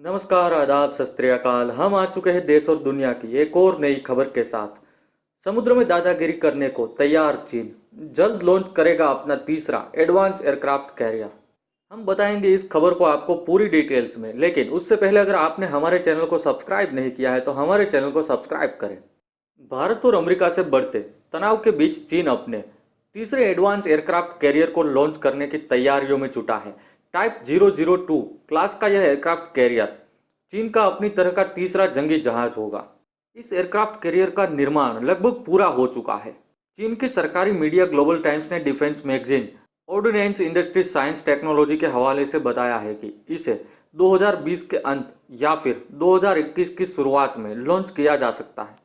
नमस्कार, आदाब, सत श्री अकाल। हम आ चुके हैं देश और दुनिया की एक और नई खबर के साथ। समुद्र में दादागिरी करने को तैयार चीन जल्द लॉन्च करेगा अपना तीसरा एडवांस एयरक्राफ्ट कैरियर। हम बताएंगे इस खबर को आपको पूरी डिटेल्स में, लेकिन उससे पहले अगर आपने हमारे चैनल को सब्सक्राइब नहीं किया है तो हमारे चैनल को सब्सक्राइब करें। भारत और अमेरिका से बढ़ते तनाव के बीच चीन अपने तीसरे एडवांस एयरक्राफ्ट कैरियर को लॉन्च करने की तैयारियों में जुटा है। टाइप 002 क्लास का यह एयरक्राफ्ट कैरियर चीन का अपनी तरह का तीसरा जंगी जहाज होगा। इस एयरक्राफ्ट कैरियर का निर्माण लगभग पूरा हो चुका है। चीन की सरकारी मीडिया ग्लोबल टाइम्स ने defence magazine ordnance industries science technology के हवाले से बताया है कि इसे 2020 के अंत या फिर 2021 की शुरुआत में लॉन्च किया जा सकता है।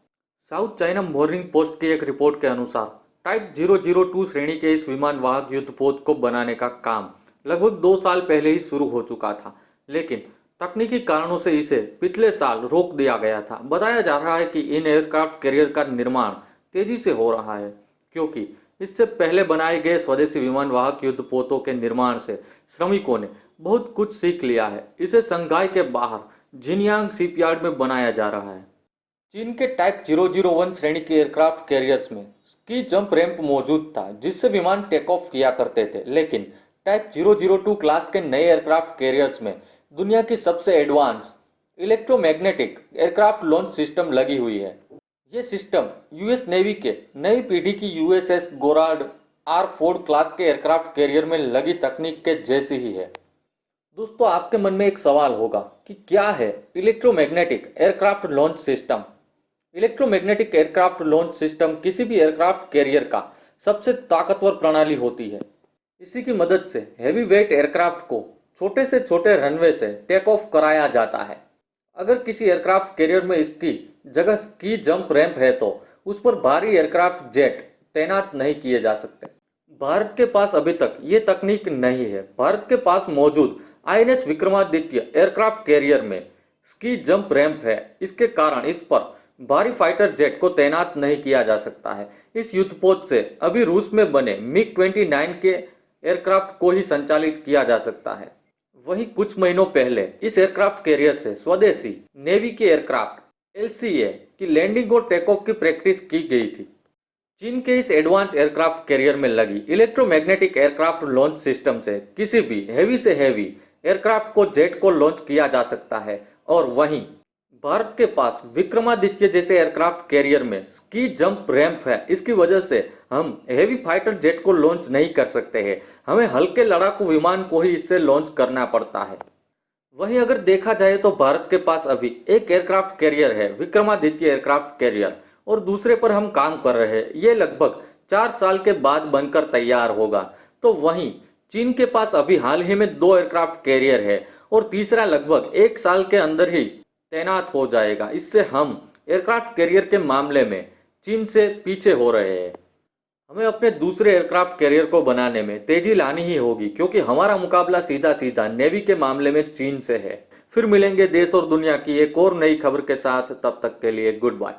साउथ चाइना मॉर्निंग पोस्ट की एक रिपोर्ट के अनुसार टाइप 002 श्रेणी के इस विमान वाहक युद्धपोत को बनाने का काम लगभग 2 साल पहले ही शुरू हो चुका था, लेकिन तकनीकी कारणों से इसे पिछले साल रोक दिया गया था। बताया जा रहा है कि इन एयरक्राफ्ट कैरियर का निर्माण तेजी से हो रहा है क्योंकि इससे पहले बनाए गए स्वदेशी विमान वाहक युद्धपोतों के निर्माण से श्रमिकों ने बहुत कुछ सीख लिया है। इसे शंघाई के बाहर जिनयांग शिपयार्ड में बनाया जा रहा है। चीन के टाइप 001 श्रेणी के एयरक्राफ्ट कैरियर्स में स्की जंप रैंप मौजूद था जिससे विमान टेक ऑफ किया करते थे, लेकिन टाइप 002 क्लास के नए एयरक्राफ्ट कैरियर्स में दुनिया की सबसे advance electromagnetic aircraft launch system लगी हुई है। ये सिस्टम यूएस नेवी के नई पीढ़ी की यूएसएस गोरार्ड आर फोर्ड क्लास के एयरक्राफ्ट कैरियर में लगी तकनीक के जैसी ही है। दोस्तों, आपके मन में एक सवाल होगा कि क्या है electromagnetic aircraft launch system. Electromagnetic aircraft launch system किसी भी एयरक्राफ्ट कैरियर का सबसे ताकतवर प्रणाली होती है। इसी की मदद से हैवी वेट एयरक्राफ्ट को छोटे से छोटे रनवे से टेक ऑफ कराया जाता है। अगर किसी एयरक्राफ्ट कैरियर में इसकी जगह स्की जंप रैंप है तो उस पर भारी एयरक्राफ्ट जेट तैनात नहीं किए जा सकते। भारत के पास अभी तक ये तकनीक नहीं है। भारत के पास मौजूद आईएनएस विक्रमादित्य एयरक्राफ्ट कैरियर में स्की जंप रैंप है। इसके कारण इस पर भारी फाइटर जेट को तैनात नहीं किया जा सकता है। इस युद्धपोत से अभी रूस में बने मिग 29 के एयरक्राफ्ट को ही संचालित किया जा सकता है। वहीं कुछ महीनों पहले इस एयरक्राफ्ट कैरियर से स्वदेशी नेवी के एयरक्राफ्ट एलसीए की लैंडिंग और टेक ऑफ की प्रैक्टिस की गई थी। चीन के इस एडवांस एयरक्राफ्ट कैरियर में लगी इलेक्ट्रोमैग्नेटिक एयरक्राफ्ट लॉन्च सिस्टम से किसी भी हैवी से हैवी एयरक्राफ्ट को जेट को लॉन्च किया जा सकता है। और वहीं भारत के पास विक्रमादित्य जैसे एयरक्राफ्ट कैरियर में स्की जंप रैंप है। इसकी वजह से हम हैवी फाइटर जेट को लॉन्च नहीं कर सकते हैं। हमें हल्के लड़ाकू विमान को ही इससे लॉन्च करना पड़ता है। वहीं अगर देखा जाए तो भारत के पास अभी एक एयरक्राफ्ट कैरियर है, विक्रमादित्य एयरक्राफ्ट कैरियर, और दूसरे पर हम काम कर रहे हैं। ये लगभग 4 साल के बाद बनकर तैयार होगा। तो वहीं चीन के पास अभी हाल ही में 2 एयरक्राफ्ट कैरियर है और तीसरा लगभग 1 साल के अंदर ही तैनात हो जाएगा। इससे हम एयरक्राफ्ट कैरियर के मामले में चीन से पीछे हो रहे हैं। हमें अपने दूसरे एयरक्राफ्ट कैरियर को बनाने में तेजी लानी ही होगी क्योंकि हमारा मुकाबला सीधा सीधा नेवी के मामले में चीन से है। फिर मिलेंगे देश और दुनिया की एक और नई खबर के साथ। तब तक के लिए गुड बाय।